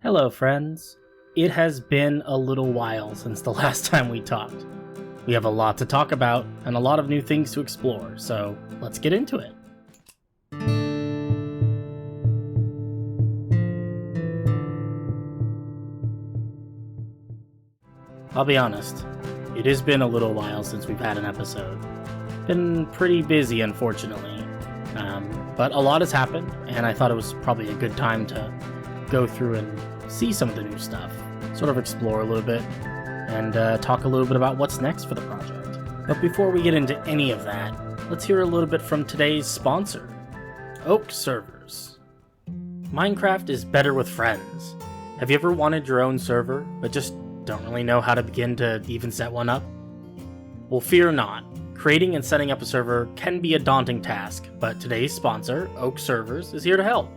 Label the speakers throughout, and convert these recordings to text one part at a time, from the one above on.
Speaker 1: Hello friends. It has been a little while since the last time we talked. We have a lot to talk about and a lot of new things to explore, so let's get into it. I'll be honest, it has been a little while since we've had an episode. Been pretty busy, unfortunately, but a lot has happened, and I thought it was probably a good time to go through and see some of the new stuff, sort of explore a little bit, and talk a little bit about what's next for the project. But before we get into any of that, let's hear a little bit from today's sponsor, Oak Servers. Minecraft is better with friends. Have you ever wanted your own server, but just don't really know how to begin to even set one up? Well, fear not. Creating and setting up a server can be a daunting task, but today's sponsor, Oak Servers, is here to help.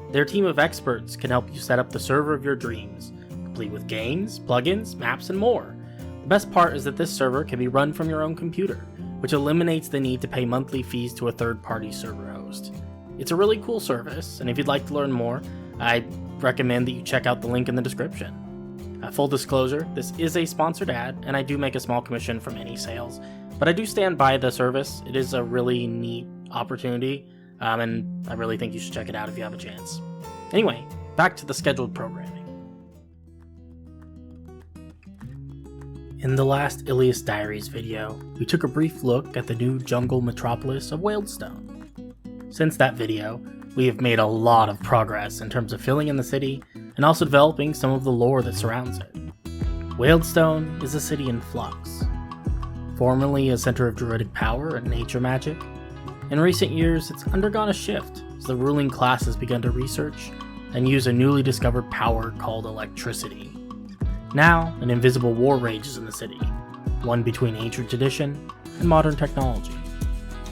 Speaker 1: Their team of experts can help you set up the server of your dreams, complete with games, plugins, maps, and more. The best part is that this server can be run from your own computer, which eliminates the need to pay monthly fees to a third-party server host. It's a really cool service, and if you'd like to learn more, I recommend that you check out the link in the description. Full disclosure, this is a sponsored ad, and I do make a small commission from any sales, but I do stand by the service. It is a really neat opportunity, and I really think you should check it out if you have a chance. Anyway, back to the scheduled programming. In the last Illias Diaries video, we took a brief look at the new jungle metropolis of Wealdstone. Since that video, we have made a lot of progress in terms of filling in the city, and also developing some of the lore that surrounds it. Wealdstone is a city in flux. Formerly a center of druidic power and nature magic, in recent years it's undergone a shift as the ruling class has begun to research and use a newly discovered power called electricity. Now, an invisible war rages in the city, one between ancient tradition and modern technology.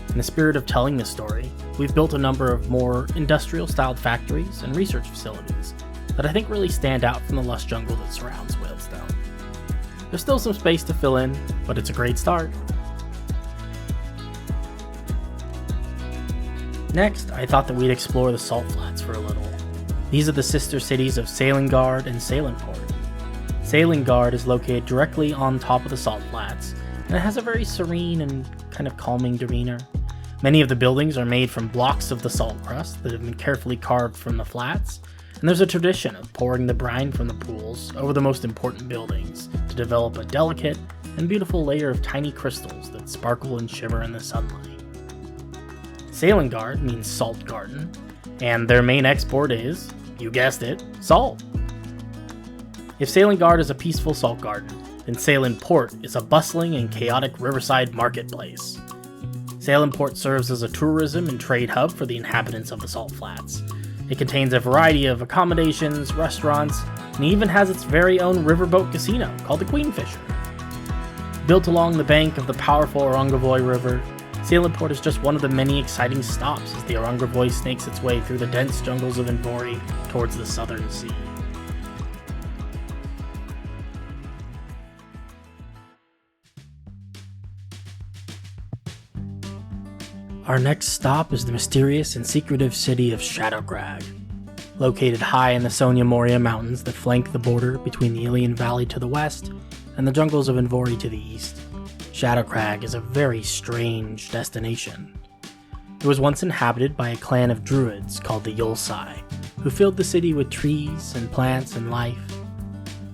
Speaker 1: In the spirit of telling this story, we've built a number of more industrial-styled factories and research facilities that I think really stand out from the lush jungle that surrounds Wealdstone. There's still some space to fill in, but it's a great start. Next, I thought that we'd explore the Salt Flats for a little. These are the sister cities of Sailingard and Sailingport. Sailingard is located directly on top of the Salt Flats, and it has a very serene and kind of calming demeanor. Many of the buildings are made from blocks of the salt crust that have been carefully carved from the flats, and there's a tradition of pouring the brine from the pools over the most important buildings to develop a delicate and beautiful layer of tiny crystals that sparkle and shimmer in the sunlight. Sailingard means salt garden, and their main export is, you guessed it, salt. If Sailingard is a peaceful salt garden, then Sailingport is a bustling and chaotic riverside marketplace. Sailingport serves as a tourism and trade hub for the inhabitants of the Salt Flats. It contains a variety of accommodations, restaurants, and even has its very own riverboat casino called the Queenfisher. Built along the bank of the powerful Orungervoy River, Sailingport is just one of the many exciting stops as the Orungervoy snakes its way through the dense jungles of Invori towards the southern sea. Our next stop is the mysterious and secretive city of Shadowcrag. Located high in the Sonia Moria Mountains that flank the border between the Ilian Valley to the west and the jungles of Invori to the east, Shadowcrag is a very strange destination. It was once inhabited by a clan of druids called the Yulsai, who filled the city with trees and plants and life.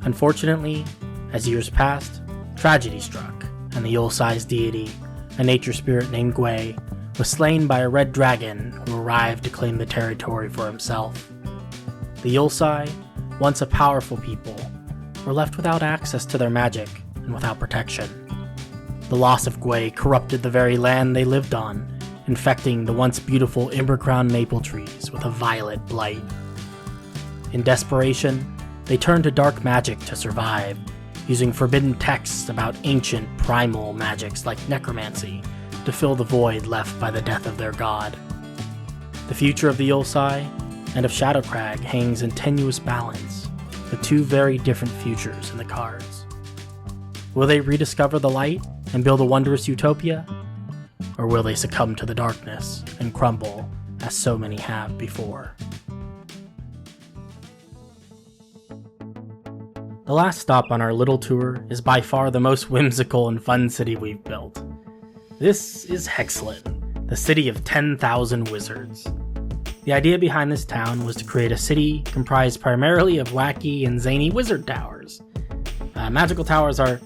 Speaker 1: Unfortunately, as years passed, tragedy struck, and the Yulsai's deity, a nature spirit named Gwei, was slain by a red dragon who arrived to claim the territory for himself. The Yulsai, once a powerful people, were left without access to their magic and without protection. The loss of Gwei corrupted the very land they lived on, infecting the once beautiful Imber-crowned maple trees with a violet blight. In desperation, they turned to dark magic to survive, using forbidden texts about ancient primal magics like necromancy to fill the void left by the death of their god. The future of the Yulsai and of Shadowcrag hangs in tenuous balance, with two very different futures in the cards. Will they rediscover the light and build a wondrous utopia? Or will they succumb to the darkness and crumble, as so many have before? The last stop on our little tour is by far the most whimsical and fun city we've built. This is Hexlin, the city of 10,000 wizards. The idea behind this town was to create a city comprised primarily of wacky and zany wizard towers. Magical towers are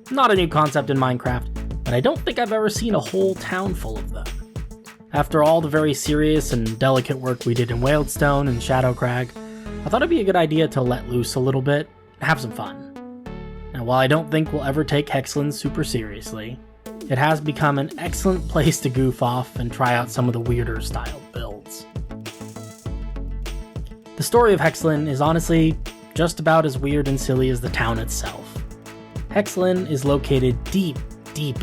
Speaker 1: not a new concept in Minecraft, but I don't think I've ever seen a whole town full of them. After all the very serious and delicate work we did in Wealdstone and Shadowcrag, I thought it'd be a good idea to let loose a little bit and have some fun. Now, while I don't think we'll ever take Hexlin super seriously, it has become an excellent place to goof off and try out some of the weirder styled builds. The story of Hexlin is honestly just about as weird and silly as the town itself. Hexlin is located deep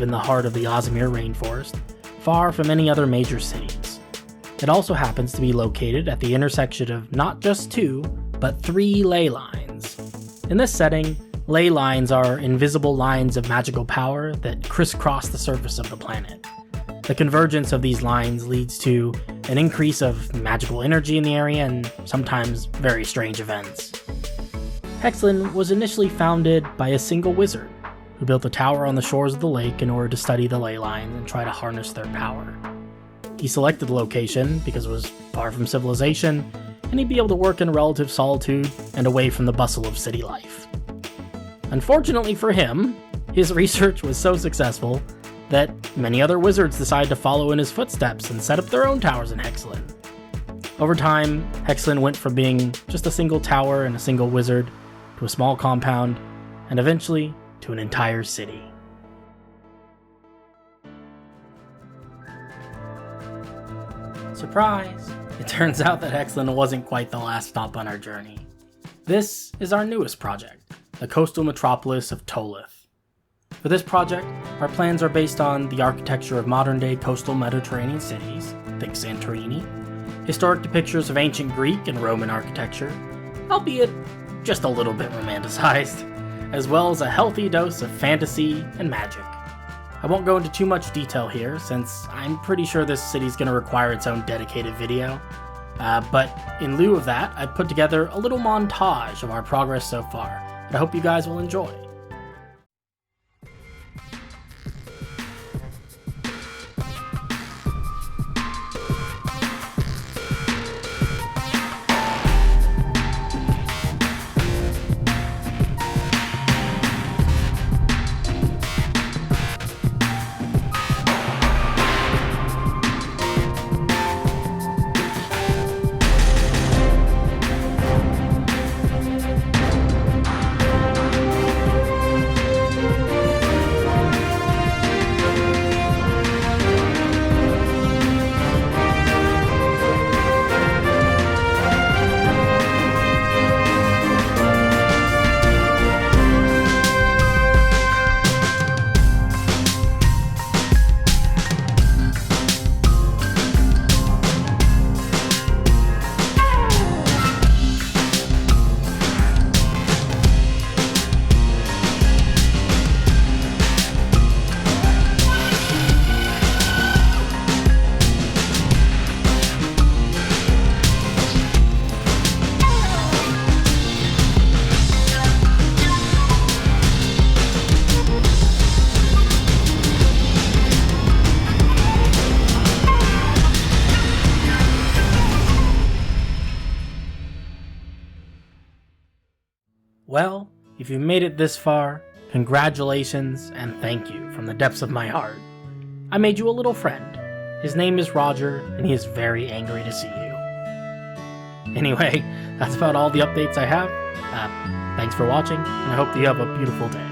Speaker 1: in the heart of the Ozmir rainforest, far from any other major cities. It also happens to be located at the intersection of not just 2, but 3 ley lines. In this setting, ley lines are invisible lines of magical power that crisscross the surface of the planet. The convergence of these lines leads to an increase of magical energy in the area and sometimes very strange events. Hexlin was initially founded by a single wizard who built a tower on the shores of the lake in order to study the ley lines and try to harness their power. He selected the location because it was far from civilization, and he'd be able to work in relative solitude and away from the bustle of city life. Unfortunately for him, his research was so successful that many other wizards decided to follow in his footsteps and set up their own towers in Hexlin. Over time, Hexlin went from being just a single tower and a single wizard to a small compound, and eventually to an entire city. Surprise! It turns out that Hexlin wasn't quite the last stop on our journey. This is our newest project, the coastal metropolis of Tolith. For this project, our plans are based on the architecture of modern-day coastal Mediterranean cities, think Santorini, historic depictions of ancient Greek and Roman architecture, albeit just a little bit romanticized, as well as a healthy dose of fantasy and magic. I won't go into too much detail here, since I'm pretty sure this city's going to require its own dedicated video, but in lieu of that, I've put together a little montage of our progress so far, that I hope you guys will enjoy. Well, if you've made it this far, congratulations and thank you from the depths of my heart. I made you a little friend. His name is Roger, and he is very angry to see you. Anyway, that's about all the updates I have. Thanks for watching, and I hope that you have a beautiful day.